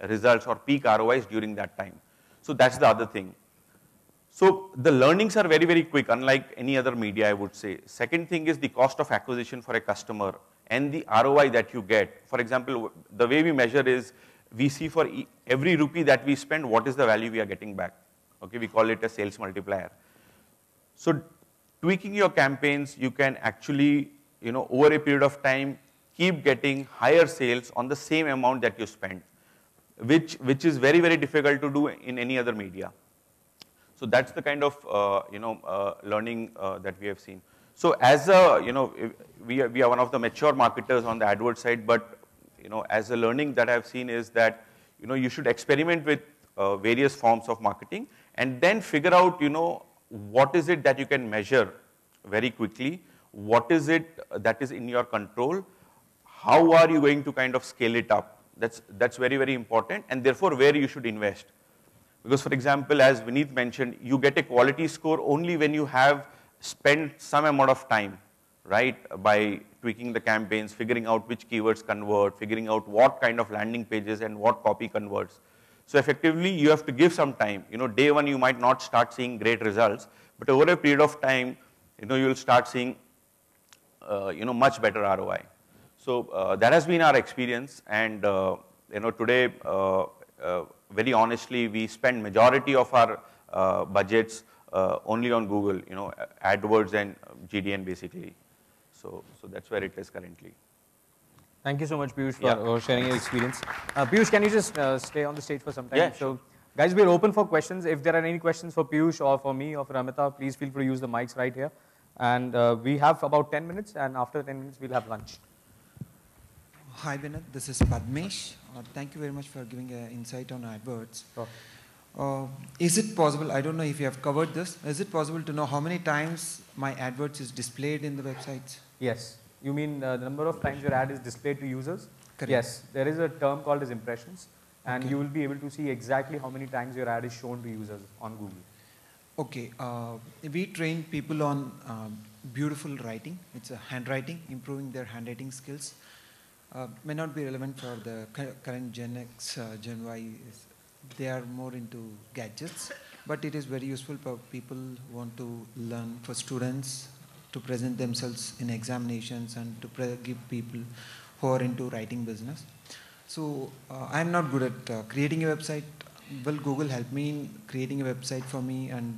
results or peak ROIs during that time. So that's the other thing. So the learnings are very, very quick, unlike any other media, I would say. Second thing is the cost of acquisition for a customer and the ROI that you get. For example, the way we measure is we see for every rupee that we spend, what is the value we are getting back. Okay, we call it a sales multiplier. So tweaking your campaigns, you can actually, you know, over a period of time, keep getting higher sales on the same amount that you spend, which is very, very difficult to do in any other media. So that's the kind of, you know, learning that we have seen. So as a, you know, we are one of the mature marketers on the AdWords side, but, you know, as a learning that I've seen is that, you know, you should experiment with various forms of marketing and then figure out, you know, what is it that you can measure very quickly, what is it that is in your control, how are you going to kind of scale it up. That's very, very important, and therefore where you should invest. Because for example, as Vineet mentioned, you get a quality score only when you have spent some amount of time, right, by tweaking the campaigns, figuring out which keywords convert, figuring out what kind of landing pages and what copy converts. So effectively, you have to give some time. You know, day one, you might not start seeing great results, but over a period of time, you know, you will start seeing, you know, much better ROI. So that has been our experience, and you know, today, very honestly, we spend majority of our budgets only on Google, you know, AdWords and GDN basically. So that's where it is currently. Thank you so much, Piyush, for sharing your experience. Piyush, can you just stay on the stage for some time? Yeah, so, sure. Guys, we're open for questions. If there are any questions for Piyush or for me or for Amita, please feel free to use the mics right here. And we have about 10 minutes, and after 10 minutes, we'll have lunch. Hi, Vinod. This is Padmesh. Thank you very much for giving an insight on AdWords. Sure. Is it possible, I don't know if you have covered this, is it possible to know how many times my AdWords is displayed in the websites? Yes. You mean the number of times your ad is displayed to users? Correct. Yes. There is a term called as impressions, and Okay. you will be able to see exactly how many times your ad is shown to users on Google. Okay. We train people on beautiful writing. It's a handwriting, improving their handwriting skills. May not be relevant for the current Gen X, Gen Y. They are more into gadgets, but it is very useful for people who want to learn, for students to present themselves in examinations and to give people who are into writing business. So I'm not good at creating a website. Will Google help me in creating a website for me and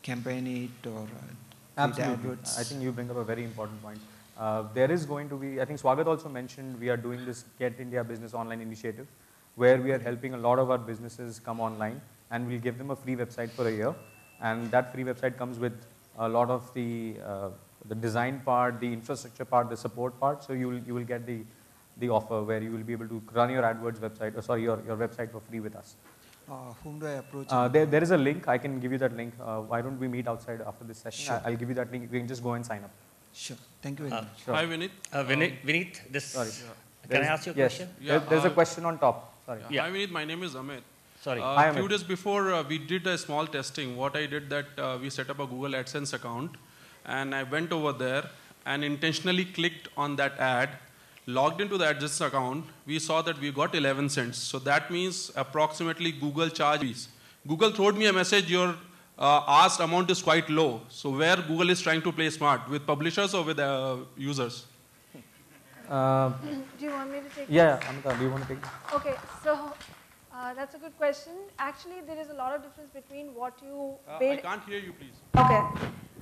campaign it or Absolutely. AdWords? I think you bring up a very important point. There is going to be, I think Swagat also mentioned, we are doing this Get India Business Online initiative, where we are helping a lot of our businesses come online, and we'll give them a free website for a year. And that free website comes with a lot of the design part, the infrastructure part, the support part. So you will get the offer where you will be able to run your AdWords website, your website for free with us. whom do I approach? There is a link. I can give you that link. Why don't we meet outside after this session? Sure. I'll give you that link. We can just go and sign up. Sure. Thank you very much. Sure. Hi, Vineet. Vineet, this. Sorry. Can I ask you a Yes. question? Yeah, There's a question on top. Sorry. Yeah. Hi, Vineet. My name is Amit. Sorry. Hi, A few Amit. days before, we did a small testing. What I did that we set up a Google AdSense account, and I went over there and intentionally clicked on that ad, logged into the AdSense account. We saw that we got 11 cents. So that means approximately Google charges. Google throwed me a message, your asked amount is quite low. So where Google is trying to play smart, with publishers or with users? Uh, Do you want me to take yeah, Amita, do you want to take it? Okay, so that's a good question. Actually, there is a lot of difference between what you I bid. can't hear you, please. Okay,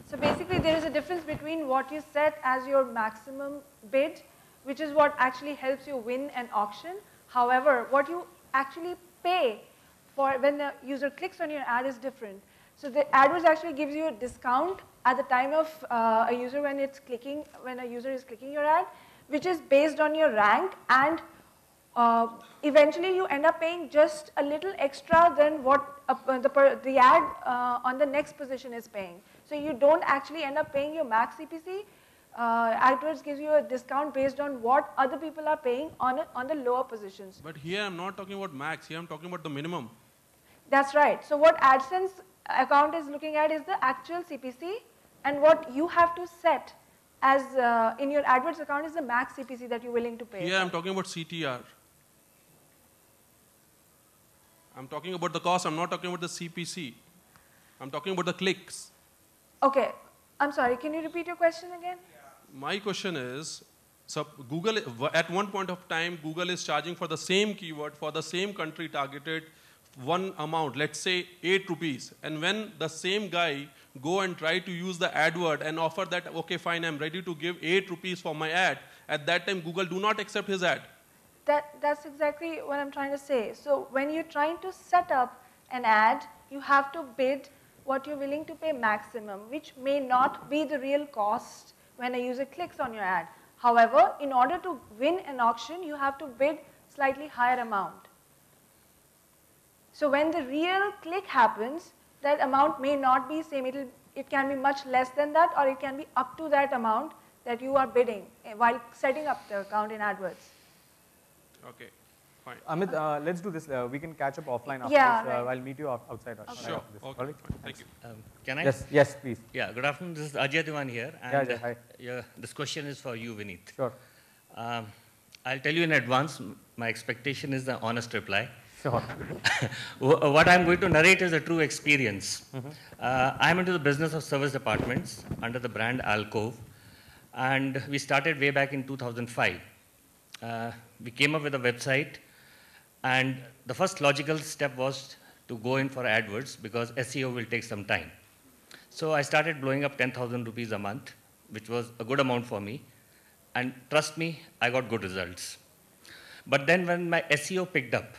so basically there is a difference between what you set as your maximum bid, which is what actually helps you win an auction. However, what you actually pay for when the user clicks on your ad is different. So the AdWords actually gives you a discount at the time of a user when a user is clicking your ad, which is based on your rank, and eventually you end up paying just a little extra than what the ad on the next position is paying. So you don't actually end up paying your max CPC. AdWords gives you a discount based on what other people are paying on the lower positions. But here I'm not talking about max, here I'm talking about the minimum. That's right. So what AdSense account is looking at is the actual CPC, and what you have to set as in your AdWords account is the max CPC that you're willing to pay. Here I'm talking about CTR. I'm talking about the cost, I'm not talking about the CPC. I'm talking about the clicks. Okay, I'm sorry, can you repeat your question again? My question is, so Google, at one point of time, Google is charging for the same keyword, for the same country targeted, one amount, let's say 8 rupees. And when the same guy go and try to use the AdWord and offer that, okay, fine, I'm ready to give 8 rupees for my ad, at that time, Google do not accept his ad. That's exactly what I'm trying to say. So when you're trying to set up an ad, you have to bid what you're willing to pay maximum, which may not be the real cost when a user clicks on your ad. However, in order to win an auction, you have to bid slightly higher amount. So when the real click happens, that amount may not be same. It can be much less than that, or it can be up to that amount that you are bidding while setting up the account in AdWords. Okay, fine. Amit, let's do this. We can catch up offline after Yeah, this. right. I'll meet you outside. Sure, After this. okay, All right? fine. Thank you. Can I? Yes, yes, please. Yeah, good afternoon. This is Ajay Diwan here. Yeah, And Ajay, hi. this question is for you, Vineet. Sure, I'll tell you in advance, my expectation is the honest reply. sure. What I'm going to narrate is a true experience. I'm into the business of service departments under the brand Alcove, and we started way back in 2005. We came up with a website, and the first logical step was to go in for AdWords because SEO will take some time. So I started blowing up 10,000 rupees a month, which was a good amount for me. And trust me, I got good results. But then when my SEO picked up,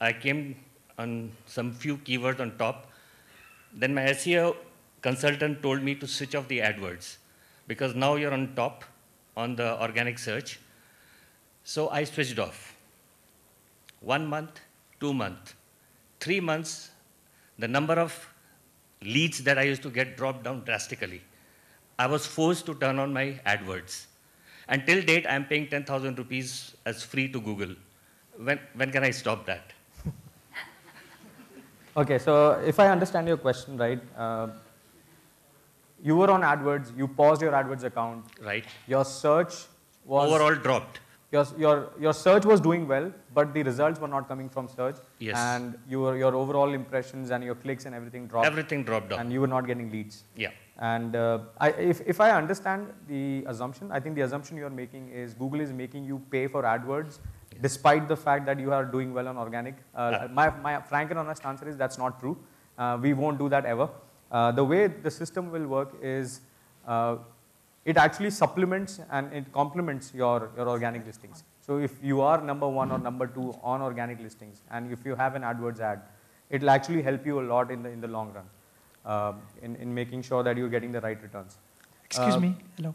I came on some few keywords on top. Then my SEO consultant told me to switch off the AdWords because now you're on top on the organic search. So I switched off. 1 month, 2 months, 3 months, the number of leads that I used to get dropped down drastically. I was forced to turn on my AdWords. Until date, I'm paying 10,000 rupees as free to Google. When can I stop that? Okay, so if I understand your question right, you were on AdWords, you paused your AdWords account. Right. Your search was Overall dropped. Your search was doing well, but the results were not coming from search. Yes. And your overall impressions and your clicks and everything dropped. Everything dropped down. And you were not getting leads. Yeah. And if I understand the assumption, I think the assumption you're making is Google is making you pay for AdWords despite the fact that you are doing well on organic. My frank and honest answer is that's not true. We won't do that ever. The way the system will work is it actually supplements and it complements your organic listings. So if you are number 1 or number 2 on organic listings, and if you have an AdWords ad, it will actually help you a lot in the long run in making sure that you're getting the right returns. Excuse me, hello.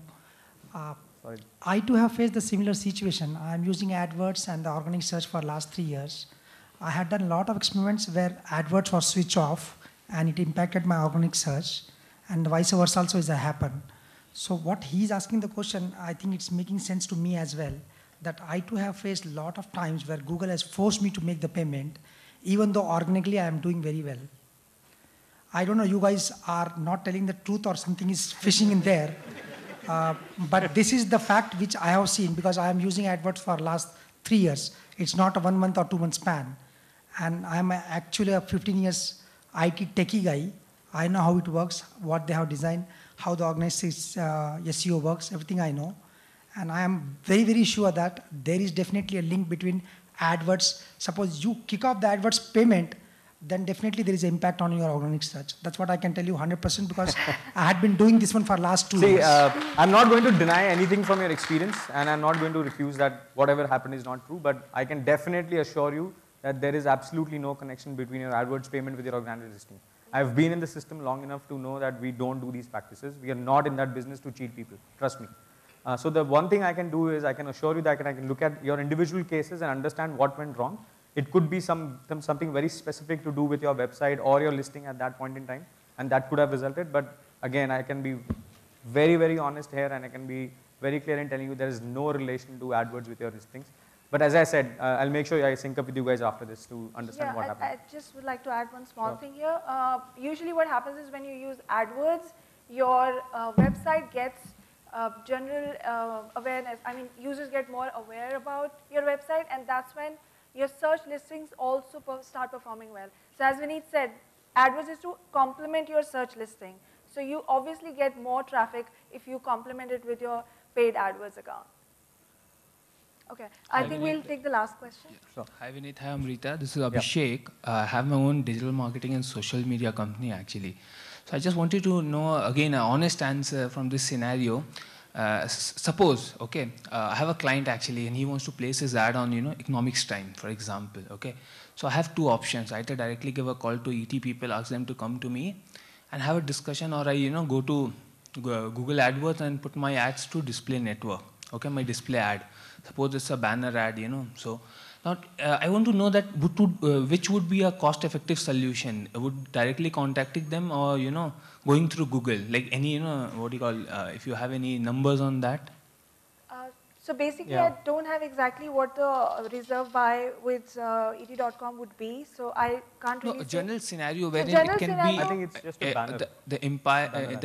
Sorry. I too have faced the similar situation. I'm using AdWords and the organic search for last 3 years. I had done a lot of experiments where AdWords was switched off and it impacted my organic search, and vice versa also is a happen. So what he's asking the question, I think it's making sense to me as well, that I too have faced a lot of times where Google has forced me to make the payment, even though organically I am doing very well. I don't know, you guys are not telling the truth or something is fishing in there, but this is the fact which I have seen because I am using AdWords for last 3 years. It's not a 1 month or 2 month span. And I'm actually a 15 years IT techie guy. I know how it works, what they have designed, how the organized SEO works, everything I know. And I am very, very sure that there is definitely a link between AdWords. Suppose you kick off the AdWords payment, then definitely there is an impact on your organic search. That's what I can tell you 100% because I had been doing this one for last 2 years. I'm not going to deny anything from your experience, and I'm not going to refuse that whatever happened is not true, but I can definitely assure you that there is absolutely no connection between your AdWords payment with your organic listing. I've been in the system long enough to know that we don't do these practices. We are not in that business to cheat people, trust me. So the one thing I can do is I can assure you that I can look at your individual cases and understand what went wrong. It could be something very specific to do with your website or your listing at that point in time, and that could have resulted. But again, I can be very, very honest here, and I can be very clear in telling you there is no relation to AdWords with your listings. But as I said, I'll make sure I sync up with you guys after this to understand what happened. I just would like to add one small thing here. Usually what happens is when you use AdWords, your website gets general awareness. I mean, users get more aware about your website, and that's when your search listings also start performing well. So as Vineet said, AdWords is to complement your search listing. So you obviously get more traffic if you complement it with your paid AdWords account. Okay, I think we'll take the last question. Sure. Hi Vineet, hi Amrita. This is Abhishek. I have my own digital marketing and social media company actually. So I just wanted to know, again, an honest answer from this scenario. Suppose, okay, I have a client actually and he wants to place his ad on, Economics Time, for example, okay. So I have two options. I either directly give a call to ET people, ask them to come to me and have a discussion, or I, go to Google AdWords and put my ads to display network, okay, my display ad. Suppose it's a banner ad, So now I want to know that which would be a cost-effective solution? Would directly contacting them or, going through Google? Like any, what do you call, if you have any numbers on that? So basically, I don't have exactly what the reserve buy with ET.com would be. So I can't really a general scenario wherein general it can scenario, be... I think it's just a banner. The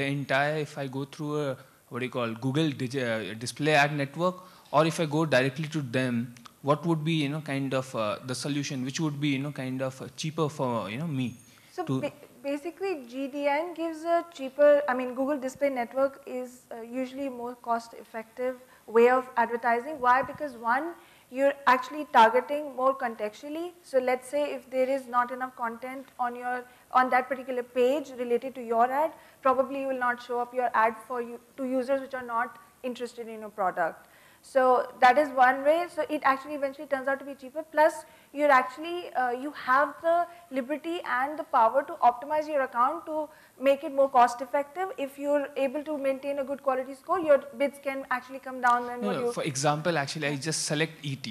entire, if I go through a, what do you call, Google display ad network, or if I go directly to them, what would be, kind of the solution, which would be, kind of cheaper for, me? So basically, GDN gives a cheaper, Google Display Network is usually more cost-effective way of advertising. Why? Because one, you're actually targeting more contextually. So let's say if there is not enough content on that particular page related to your ad, probably you will not show up your ad to users which are not interested in your product. So that is one way. So it actually eventually turns out to be cheaper. Plus, you're actually you have the liberty and the power to optimize your account to make it more cost effective. If you're able to maintain a good quality score, your bids can actually come down. When for example, actually, I just select ET.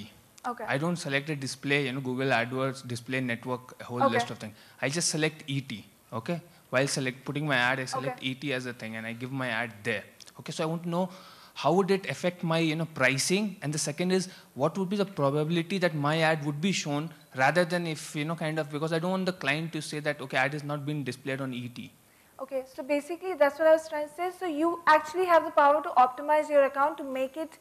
Okay. I don't select a display, Google AdWords, display network, a whole list of things. I just select ET. Okay. While putting my ad, I select ET as a thing, and I give my ad there. Okay. So I want to know, how would it affect my pricing? And the second is, what would be the probability that my ad would be shown rather than if, because I don't want the client to say that, okay, ad is not being displayed on ET. Okay, so basically that's what I was trying to say. So you actually have the power to optimize your account to make it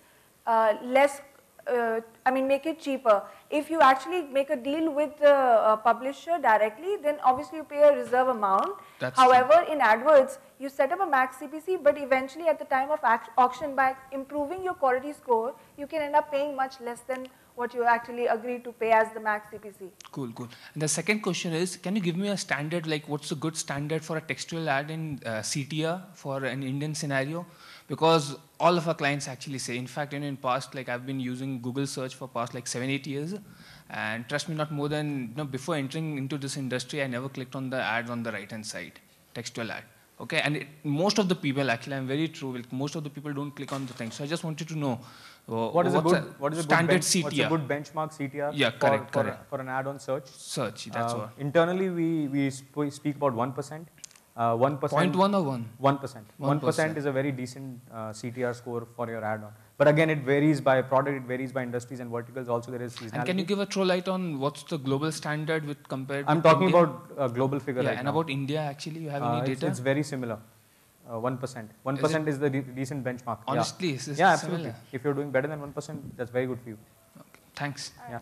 make it cheaper. If you actually make a deal with the publisher directly, then obviously you pay a reserve amount. However, in AdWords, you set up a max CPC, but eventually at the time of auction, by improving your quality score, you can end up paying much less than what you actually agreed to pay as the max CPC. Cool, cool. And the second question is, can you give me a standard, like what's a good standard for a textual ad in CTR for an Indian scenario? Because all of our clients actually say, in fact, in past, like I've been using Google search for past like 7-8 years. And trust me, not more than, before entering into this industry, I never clicked on the ad on the right-hand side, textual ad. Okay, and most of the people, actually, I'm very true, most of the people don't click on the thing. So I just wanted to know what is a good standard CTR? What's a good benchmark CTR? Yeah, correct. For an ad on search. Search, that's what. Internally, we speak about 1%. 1%. 0.1 or 1? 1%. 1% is a very decent CTR score for your ad on. But again, it varies by product, it varies by industries and verticals. Also, there is seasonality. And can you give a throw light on what's the global standard with compared? I'm talking about a global figure right and now. about India, actually, you have any data? It's very similar. 1%. 1% is the decent benchmark. Honestly, is this absolutely. similar? If you're doing better than 1%, that's very good for you. Okay. Thanks. Yeah.